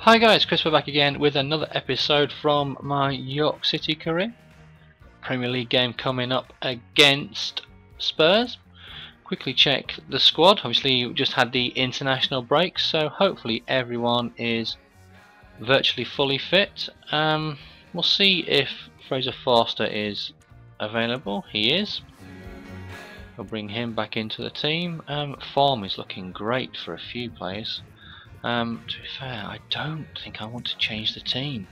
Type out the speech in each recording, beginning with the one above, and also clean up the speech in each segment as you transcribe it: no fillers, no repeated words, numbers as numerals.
Hi guys, Chris, we're back again with another episode from my York City career. Premier League game coming up against Spurs. Quickly check the squad. Obviously we just had the international break, so hopefully everyone is virtually fully fit. We'll see if Fraser Forster is available. He is. We'll bring him back into the team. Form is looking great for a few players. To be fair, I don't think I want to change the team.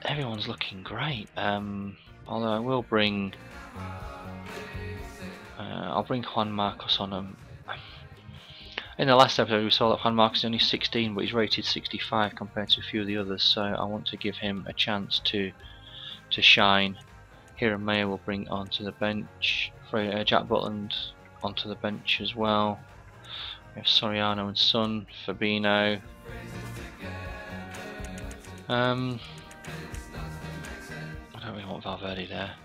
Everyone's looking great. Although I will bring, I'll bring Juan Marcos on. In the last episode, we saw that Juan Marcos is only 16, but he's rated 65 compared to a few of the others. So I want to give him a chance to shine. Hiram Mayer will bring onto the bench. Jack Butland onto the bench as well. We have Soriano and Son, Fabinho. I don't really want Valverde there.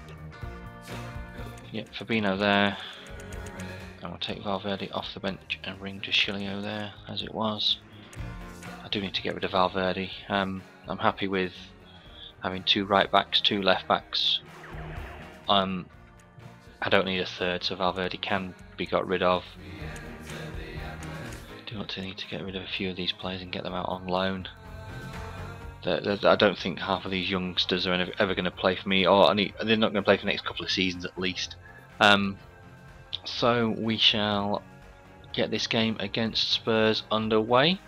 Yep, Fabinho there. And we'll take Valverde off the bench and bring Chilio there as it was. I do need to get rid of Valverde. I'm happy with having 2 right backs, 2 left backs. I don't need a third, so Valverde can be got rid of. I do need to get rid of a few of these players and get them out on loan. I don't think half of these youngsters are ever going to play for me, or they're not going to play for the next couple of seasons at least. So we shall get this game against Spurs underway.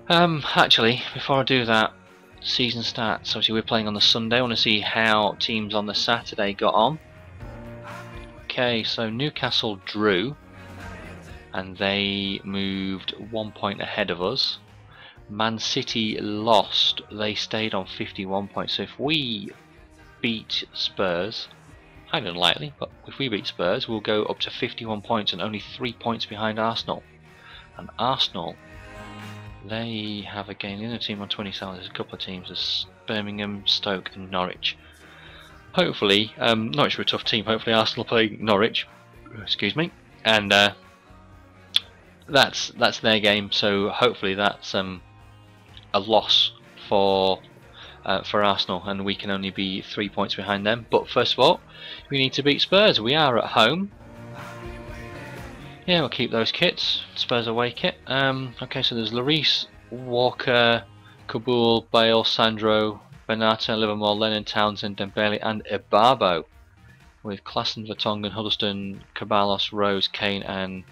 Actually, before I do that, season stats. Obviously we're playing on the Sunday. I want to see how teams on the Saturday got on. Okay, so Newcastle drew and they moved 1 point ahead of us. Man City lost, they stayed on 51 points. So if we beat Spurs, highly unlikely, but if we beat Spurs, we'll go up to 51 points and only 3 points behind Arsenal. And Arsenal, they have a game. The other team on 27. There's a couple of teams. There's Birmingham, Stoke, and Norwich. Hopefully, Norwich are a tough team. Hopefully, Arsenal play Norwich. Excuse me, and that's their game. So hopefully, that's a loss for Arsenal, and we can only be 3 points behind them. But first of all, we need to beat Spurs. We are at home. Yeah, we'll keep those kits. Spurs away kit. Okay, so there's Lloris, Walker, Kabul, Bale, Sandro, Benata, Livermore, Lennon, Townsend, Dembele, and Ibarbo, with Klassen, Vertonghen, Huddleston, Caballos, Rose, Kane, and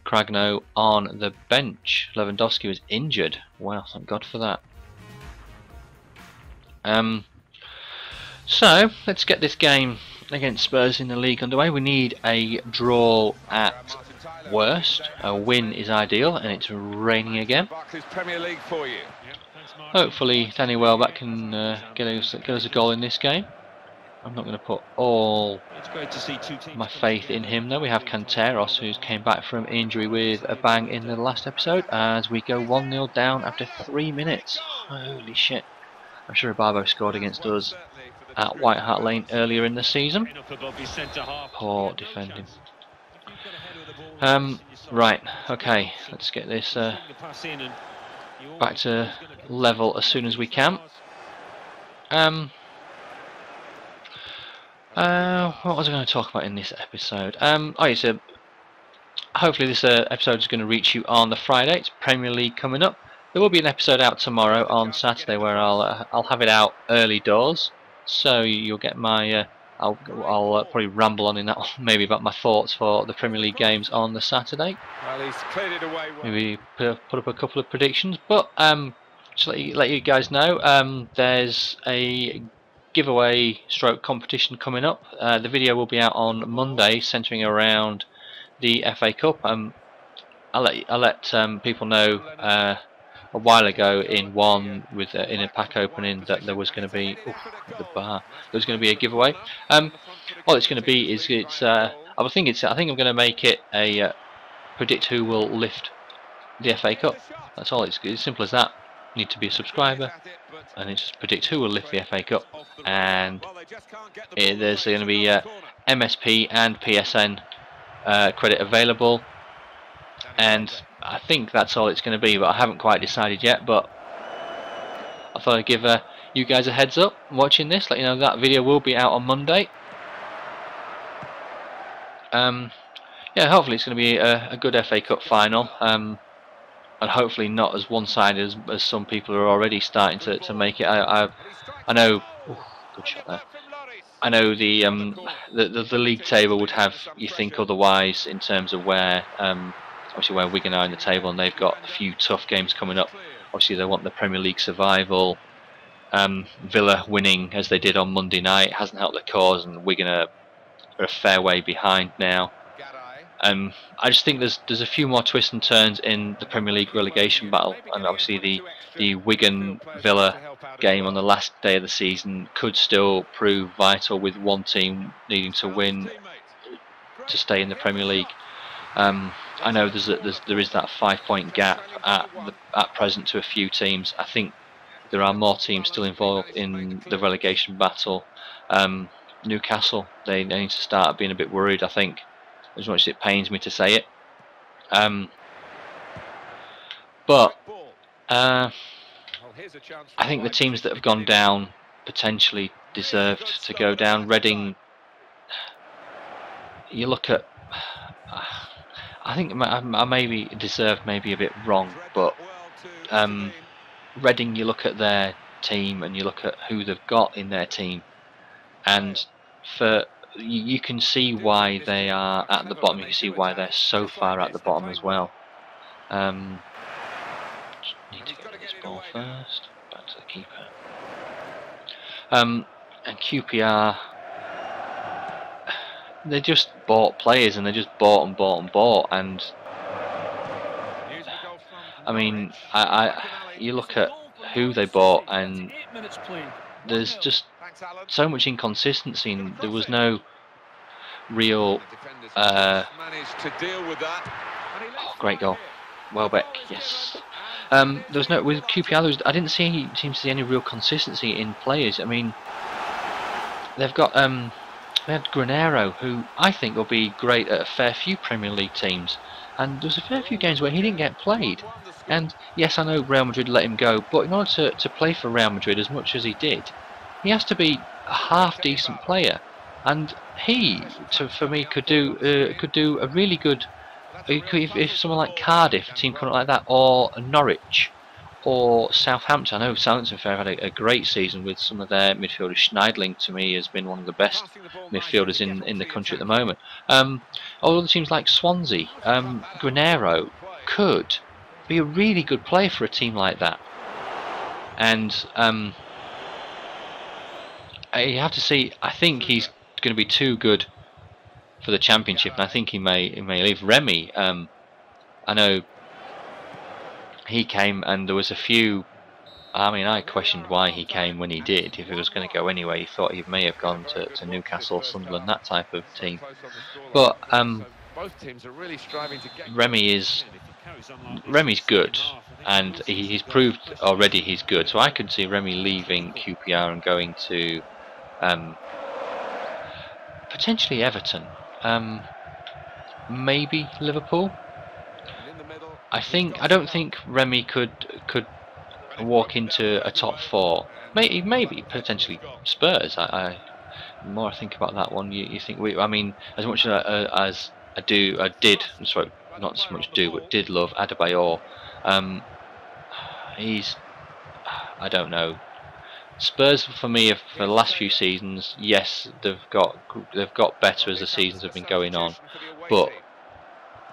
Cragno on the bench. Lewandowski was injured. Wow, thank God for that. So let's get this game against Spurs in the league underway. We need a draw at worst. A win is ideal, and it's raining again. Hopefully Danny Welbeck can get us a goal in this game. I'm not going to put all my faith in him though. We have Canteros, who's came back from injury with a bang in the last episode, as we go 1-0 down after 3 minutes. Holy shit. I'm sure Ibarbo scored against us at White Hart Lane earlier in the season. Poor defending. Right, okay, let's get this back to level as soon as we can. What was I going to talk about in this episode? So hopefully this episode is going to reach you on the Friday. It's Premier League coming up. There will be an episode out tomorrow on Saturday where I'll have it out early doors, so you'll get my I'll probably ramble on in that one, maybe about my thoughts for the Premier League games on the Saturday. Well, he's cleared it away. Maybe put up a couple of predictions, but just let you guys know, there's a giveaway stroke competition coming up. The video will be out on Monday, centering around the FA Cup. I'll let people know a while ago in a pack opening that there was going to be a giveaway. All it's going to be is I think I'm going to make it a predict who will lift the FA Cup. That's all. It's as simple as that. You need to be a subscriber, and it's just predict who will lift the FA Cup. And there's going to be MSP and PSN credit available, and I think that's all it's going to be, but I haven't quite decided yet. But I thought I'd give you guys a heads up watching this, let you know that video will be out on Monday. Yeah, hopefully it's going to be a good FA Cup final, and hopefully not as one-sided as some people are already starting to make it. I know. Ooh, good shot there. I know the league table would have you think otherwise in terms of where obviously where Wigan are in the table, and they've got a few tough games coming up. Obviously they want the Premier League survival. Villa winning as they did on Monday night hasn't helped the cause, and Wigan are a fair way behind now. I just think there's a few more twists and turns in the Premier League relegation battle, and obviously the Wigan Villa game on the last day of the season could still prove vital, with one team needing to win to stay in the Premier League. I know there is that 5-point gap at present to a few teams. I think there are more teams still involved in the relegation battle. Newcastle, they need to start being a bit worried, I think, as much as it pains me to say it. But I think the teams that have gone down potentially deserved to go down. Reading, you look at, I think I maybe deserved maybe a bit wrong, but Reading, you look at their team and you look at who they've got in their team, and you can see why they are at the bottom. You can see why they're so far at the bottom as well. Need to get this ball first. Back to the keeper. And QPR, they just bought players, and they just bought and bought and bought. And I mean, you look at who they bought, and there's just so much inconsistency, and there was no real oh, great goal, Welbeck, yes. There was no, with QPR, I didn't seem to see any real consistency in players. I mean, they've got they had Granero, who I think will be great at a fair few Premier League teams, and there was a fair few games where he didn't get played. And yes, I know Real Madrid let him go, but in order to play for Real Madrid as much as he did, he has to be a half decent player, and he, for me, could do a really good. If someone like Cardiff, a team coming like that, or Norwich, or Southampton. I know Southampton have had a great season with some of their midfielders. Schneidling, to me, has been one of the best midfielders in the country at the moment. All other teams like Swansea, Granero could be a really good player for a team like that. And you have to see. I think he's going to be too good for the Championship, and I think he may leave. Remy, I know he came, and there was a few. I mean, I questioned why he came when he did. If he was going to go anyway, he thought he may have gone to Newcastle, Sunderland, that type of team. But Remy's good, and he's proved already he's good. So I could see Remy leaving QPR and going to potentially Everton, maybe Liverpool. I don't think Remy could walk into a top four. Maybe potentially Spurs. The more I think about that one, you think I mean, as much as I did. I'm sorry, not so much do, but did love Adebayor. I don't know. Spurs for me, for the last few seasons, yes, they've got better as the seasons have been going on, but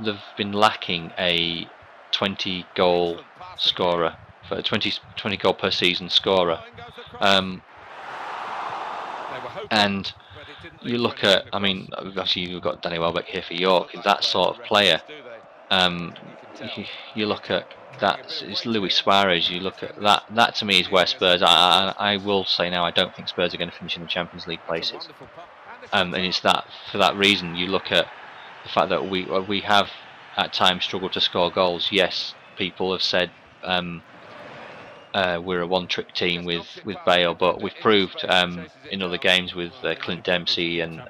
they've been lacking a 20 goal scorer, for a 20 goal per season scorer. And you look at, I mean, obviously you've got Danny Welbeck here for York, that sort of player. You look at that, it's Luis Suarez. You look at that. That to me is where Spurs. I will say now, I don't think Spurs are going to finish in the Champions League places. And it's that, for that reason, you look at the fact that we have at times struggled to score goals. Yes, people have said we're a one-trick team with Bale, but we've proved in other games with Clint Dempsey and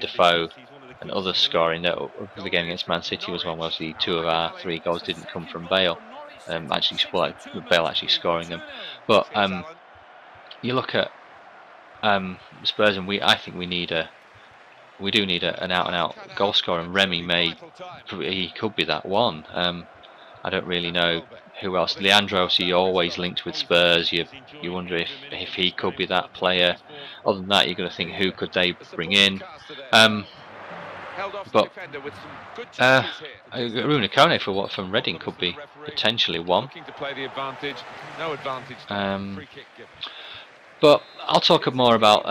Defoe and others scoring. That the game against Man City was one where obviously 2 of our 3 goals didn't come from Bale. Bale actually scoring them. But you look at Spurs, and I think we do need an out-and-out goal scorer, and he could be that one. I don't really know who else. Leandro, he always linked with Spurs. You wonder if he could be that player. Other than that, you're going to think, who could they bring in? But Runa Kone from Reading could be potentially one. But I'll talk more about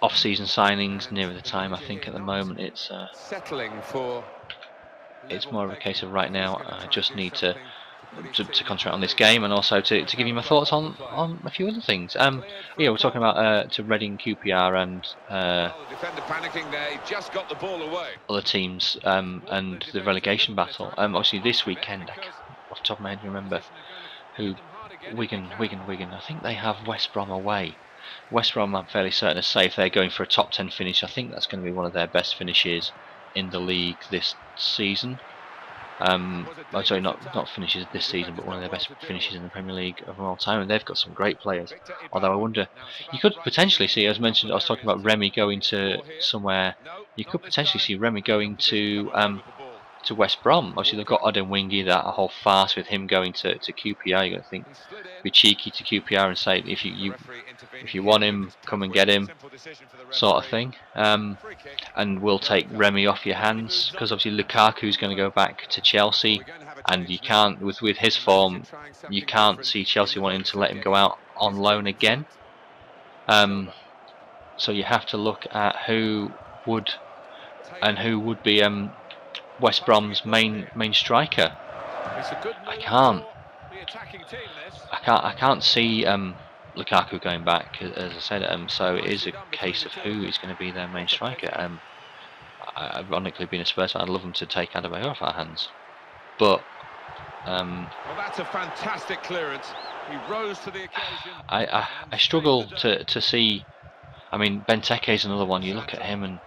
off-season signings nearer the time. I think at the moment it's more of a case of right now I just need to concentrate on this game, and also to give you my thoughts on a few other things. Yeah, we're talking about to Reading, QPR, and other teams, and the relegation battle. Obviously this weekend, off the top of my head, remember who. Wigan. I think they have West Brom away. West Brom, I'm fairly certain, is safe. They're going for a top 10 finish. I think that's going to be one of their best finishes in the league this season. Sorry, not finishes this season, but one of their best finishes in the Premier League of all time. And they've got some great players. Although I wonder, you could potentially see, as mentioned, I was talking about Remy going to somewhere. You could potentially see Remy going to West Brom. Obviously they've got Odemwingie, that whole farce with him going to QPR. You're going to think, be cheeky to QPR and say, if you want him, come and get him, sort of thing. And we'll take Remy off your hands, because obviously Lukaku's going to go back to Chelsea, and you can't, with his form, you can't see Chelsea wanting to let him go out on loan again. So you have to look at who would be West Brom's main striker. I can't see Lukaku going back, as I said. So it is a case of who is going to be their main striker. Ironically, being a Spurs fan, I'd love them to take Adebayor off our hands, but well, that's a fantastic clearance. He rose to the occasion. I struggle to see. I mean, Benteke is another one. You look at him, and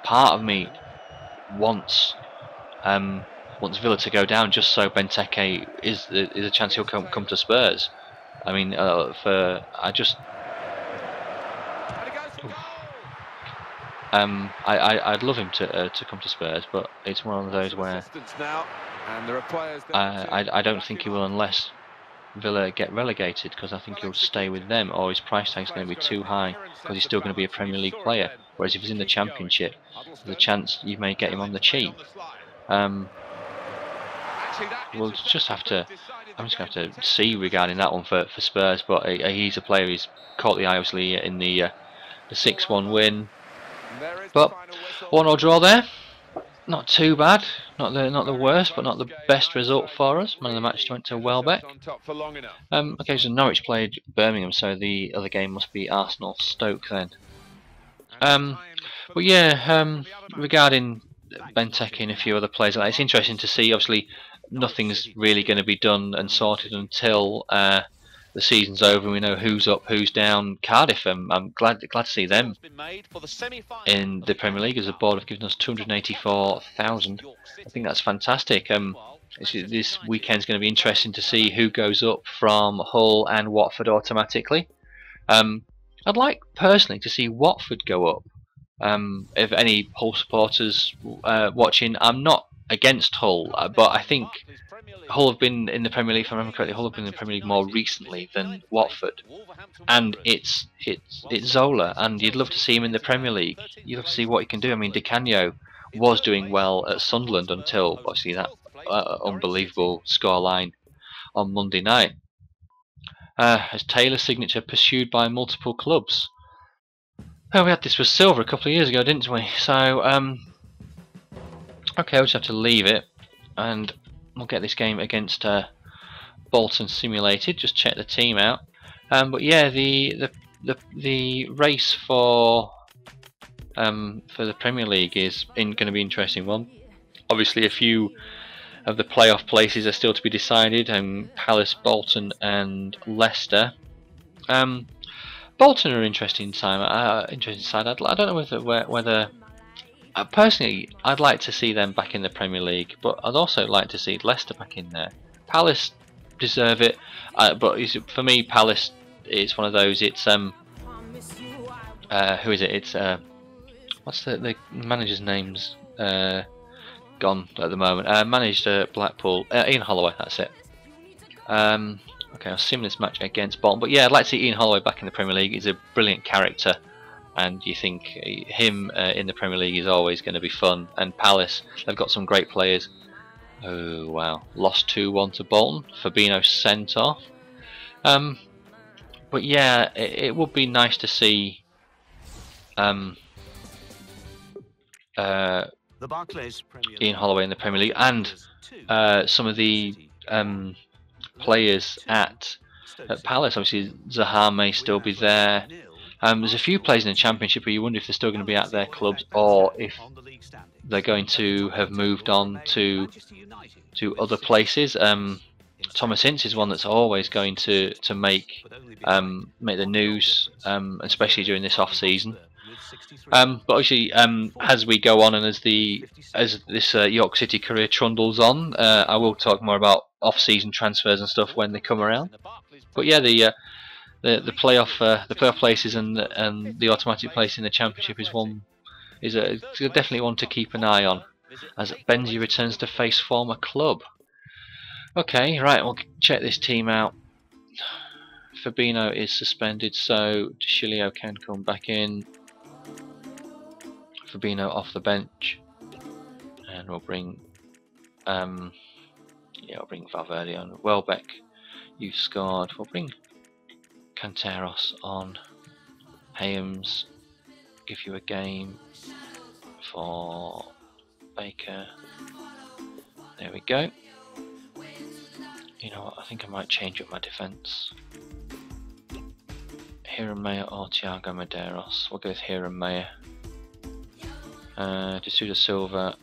part of me wants Villa to go down just so Benteke is a chance he'll come to Spurs. I mean, I'd love him to come to Spurs, but it's one of those where I don't think he will unless Villa get relegated, because I think he'll stay with them, or his price tag's going to be too high, because he's still going to be a Premier League player. Whereas if he's in the Championship, there's a chance you may get him on the cheap. We'll just have to. I'm just going to have to see regarding that one for Spurs. But he's a player who's caught the eye, obviously, in the 6-1 win. But 1-1 draw there. Not too bad. Not the worst, but not the best result for us. Man of the match went to Welbeck. Okay, so Norwich played Birmingham, so the other game must be Arsenal-Stoke then. But yeah, regarding Benteke and a few other players, it's interesting to see. Obviously, nothing's really going to be done and sorted until the season's over and we know who's up, who's down. Cardiff, I'm glad to see them in the Premier League, as a board have given us 284,000. I think that's fantastic. This weekend's going to be interesting to see who goes up from Hull and Watford automatically. I'd like personally to see Watford go up. If any Hull supporters watching, I'm not against Hull, but I think Hull have been in the Premier League, if I remember correctly, Hull have been in the Premier League more recently than Watford, and it's Zola, and you'd love to see him in the Premier League. You'd love to see what he can do. I mean, Di Canio was doing well at Sunderland until obviously that unbelievable scoreline on Monday night. As Taylor's signature pursued by multiple clubs. Oh, we had this with Silver a couple of years ago, didn't we? So, okay, we'll just have to leave it, and we'll get this game against Bolton simulated. Just check the team out. But yeah, the race for the Premier League is going to be an interesting one. Obviously, a few of the playoff places are still to be decided. Palace, Bolton, and Leicester. Bolton are an interesting side. I don't know whether Personally, I'd like to see them back in the Premier League, but I'd also like to see Leicester back in there. Palace deserve it, but for me, Palace is one of those. It's who is it? It's what's the manager's name's gone at the moment. Managed Blackpool, Ian Holloway. That's it. Okay, I've seen this match against Bolton, but yeah, I'd like to see Ian Holloway back in the Premier League. He's a brilliant character, and you think him in the Premier League is always going to be fun. And Palace, they've got some great players. Oh wow, lost 2-1 to Bolton. Fabinho sent off. But yeah, it would be nice to see Ian Holloway in the Premier League, and some of the players at Palace. Obviously Zaha may still be there. There's a few players in the Championship where you wonder if they're still going to be at their clubs, or if they're going to have moved on to other places. Thomas Ince is one that's always going to make the news, especially during this off season. But obviously, as we go on and as this York City career trundles on, I will talk more about off-season transfers and stuff when they come around. But yeah, the playoff places and the automatic place in the Championship is definitely one to keep an eye on, as Benzia returns to face former club. Okay, right, we'll check this team out. Fabinho is suspended, so Chilio can come back in. Fabinho off the bench, and we'll bring Valverde on. Welbeck, you scored. We'll bring Canteros on. Hayams, give you a game for Baker. There we go. You know what, I think I might change up my defence. Hiram Mayer or Thiago Medeiros. We'll go with Hiram Mayer. D'Souza Silva,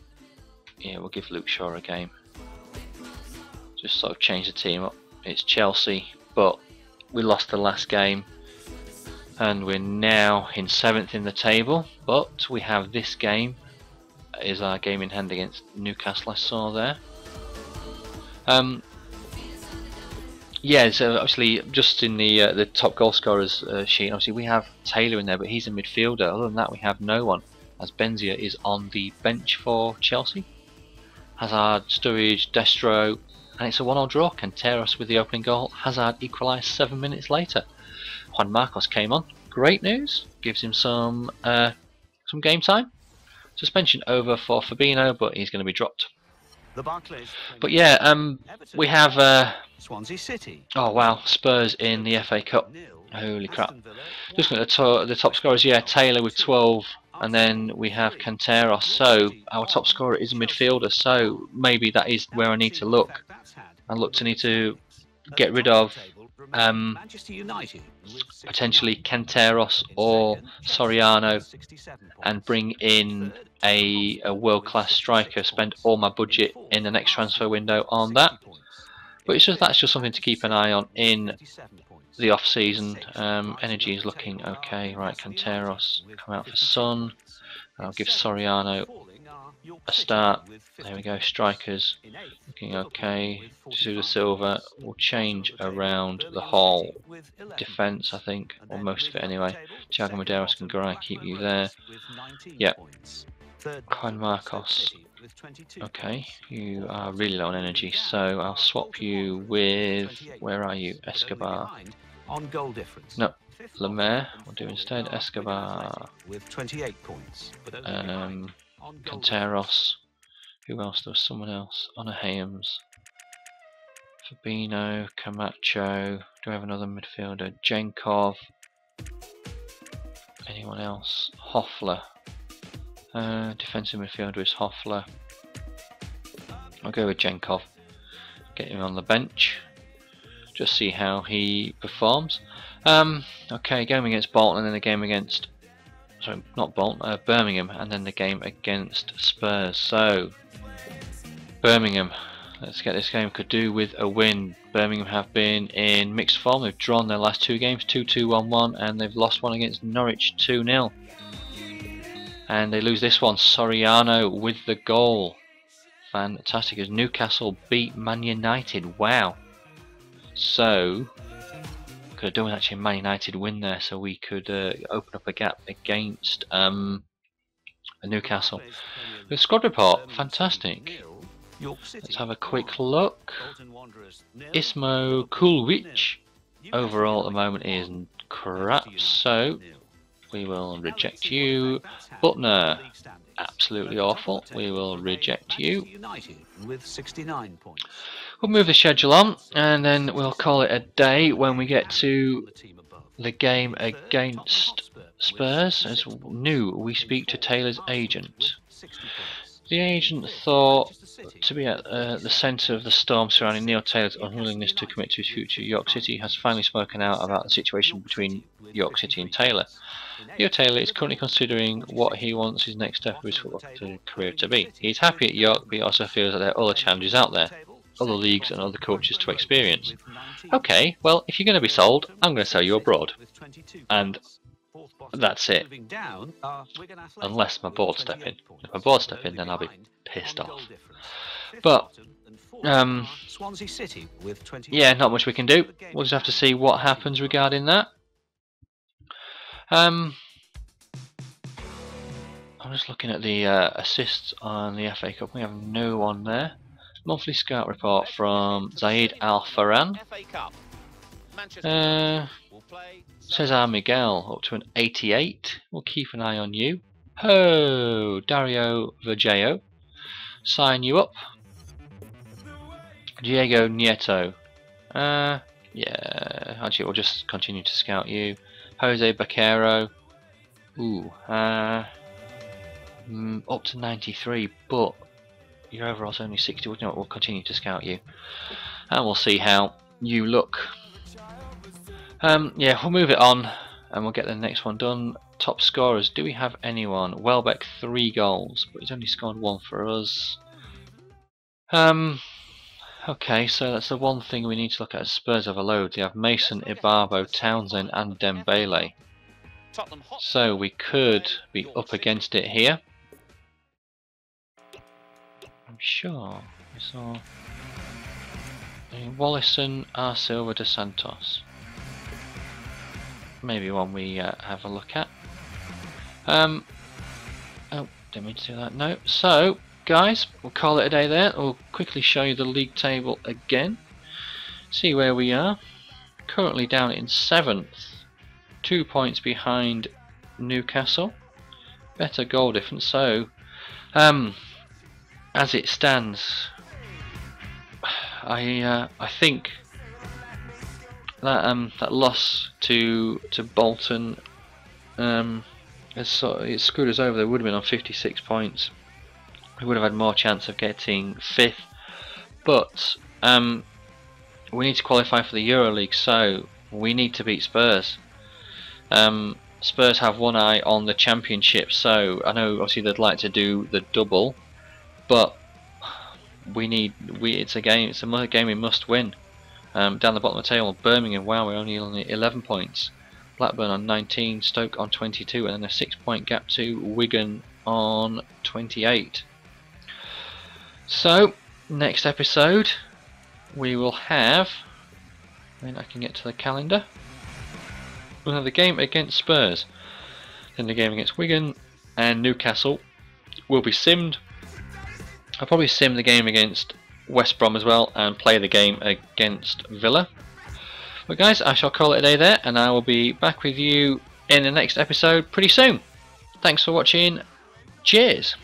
yeah, we'll give Luke Shaw a game. Just sort of change the team up. It's Chelsea, but we lost the last game, and we're now in 7th in the table. But we have this game, is our game in hand against Newcastle. I saw there. Yeah, so obviously just in the top goal scorers sheet, obviously we have Taylor in there, but he's a midfielder. Other than that, we have no one, as Benzia is on the bench for Chelsea. Hazard, Sturridge, Destro, and it's a 1-1 draw. Canteros with the opening goal. Hazard equalised 7 minutes later. Juan Marcos came on. Great news. Gives him some game time. Suspension over for Fabinho, but he's going to be dropped. But yeah, we have Swansea City. Oh wow, Spurs in the FA Cup. Holy crap. Just looking at the top scorers, yeah, Taylor with 12, and then we have Canteros. So our top scorer is a midfielder, so maybe that is where I need to look. Need to get rid of potentially Canteros or Soriano, and bring in a world-class striker. Spend all my budget in the next transfer window on that. But that's just something to keep an eye on in the off-season. Energy is looking okay. Right, Canteros come out for Son. I'll give Soriano a start. There we go. Strikers looking okay. D'Souza Silva will change around the whole defence, I think, or most of it anyway. Thiago Medeiros can Garay keep you there. Yep. Juan Marcos. Okay, you are really low on energy, so I'll swap you with, where are you? Escobar. On goal difference. No, Lemaire. We'll do instead Escobar. With 28 points. Canteros. Who else? There was someone else. Hayams. Fabinho, Camacho. Do we have another midfielder? Jenkov. Anyone else? Hoffler. Defensive midfielder is Hoffler. I'll go with Jenkov. Get him on the bench. Just see how he performs. Okay, game against Bolton, and then the game against... Sorry, not Bolton, Birmingham, and then the game against Spurs. So, Birmingham, let's get this game. Could do with a win. Birmingham have been in mixed form. They've drawn their last 2 games, 2-2, 1-1, and they've lost one against Norwich 2-0. And they lose this one. Soriano with the goal. Fantastic, as Newcastle beat Man United. Wow. So could have done with actually a Man United win there, so we could open up a gap against Newcastle. The squad report, fantastic. Let's have a quick look. Ismo Kulwich overall at the moment is crap, so we will reject you. Butner, absolutely awful. We will reject you. We'll move the schedule on, and then we'll call it a day when we get to the game against Spurs. As new, we speak to Taylor's agent. The agent thought to be at the centre of the storm surrounding Neil Taylor's unwillingness to commit to his future. York City has finally spoken out about the situation between York City and Taylor. Neil Taylor is currently considering what he wants his next step of his football career to be. He's happy at York, but he also feels that there are other challenges out there, other leagues and other coaches to experience. Okay, well, if you're going to be sold, I'm going to sell you abroad. And that's it. Unless my board step in. If my board step in, then I'll be pissed off. But yeah, not much we can do. We'll just have to see what happens regarding that. I'm just looking at the assists on the FA Cup. We have no one there. Monthly scout report from Zaid Al Farhan. Cesar Miguel up to an 88. We'll keep an eye on you. Ho, Dario Vergeo. Sign you up. Diego Nieto. Yeah, actually we'll just continue to scout you. Jose Baquero. Ooh, up to 93, but your overall's only 60. We'll continue to scout you, and we'll see how you look. Yeah, we'll move it on, and we'll get the next one done. Top scorers. Do we have anyone? Welbeck 3 goals, but he's only scored 1 for us. Okay, so that's the one thing we need to look at. Spurs have a load. They have Mason, Ibarbo, Townsend and Dembele. So we could be up against it here. I'm sure I saw Wallison, R. Silva, De Santos. Maybe one we have a look at. Oh, didn't mean to do that. No. So guys, we'll call it a day there. We'll quickly show you the league table again. See where we are. Currently down in 7th. 2 points behind Newcastle. Better goal difference. So, as it stands, I think that that loss to Bolton it screwed us over. They would have been on 56 points. We would have had more chance of getting 5th, but we need to qualify for the EuroLeague, so we need to beat Spurs. Spurs have one eye on the Championship, so I know obviously they'd like to do the double, but it's a game we must win. Down the bottom of the table, Birmingham, wow, we're only on 11 points. Blackburn on 19, Stoke on 22, and then a 6-point gap to Wigan on 28. So, next episode, we will have, when I can get to the calendar, we'll have the game against Spurs, then the game against Wigan and Newcastle will be simmed. I'll probably sim the game against West Brom as well and play the game against Villa. But guys, I shall call it a day there, and I will be back with you in the next episode pretty soon. Thanks for watching. Cheers.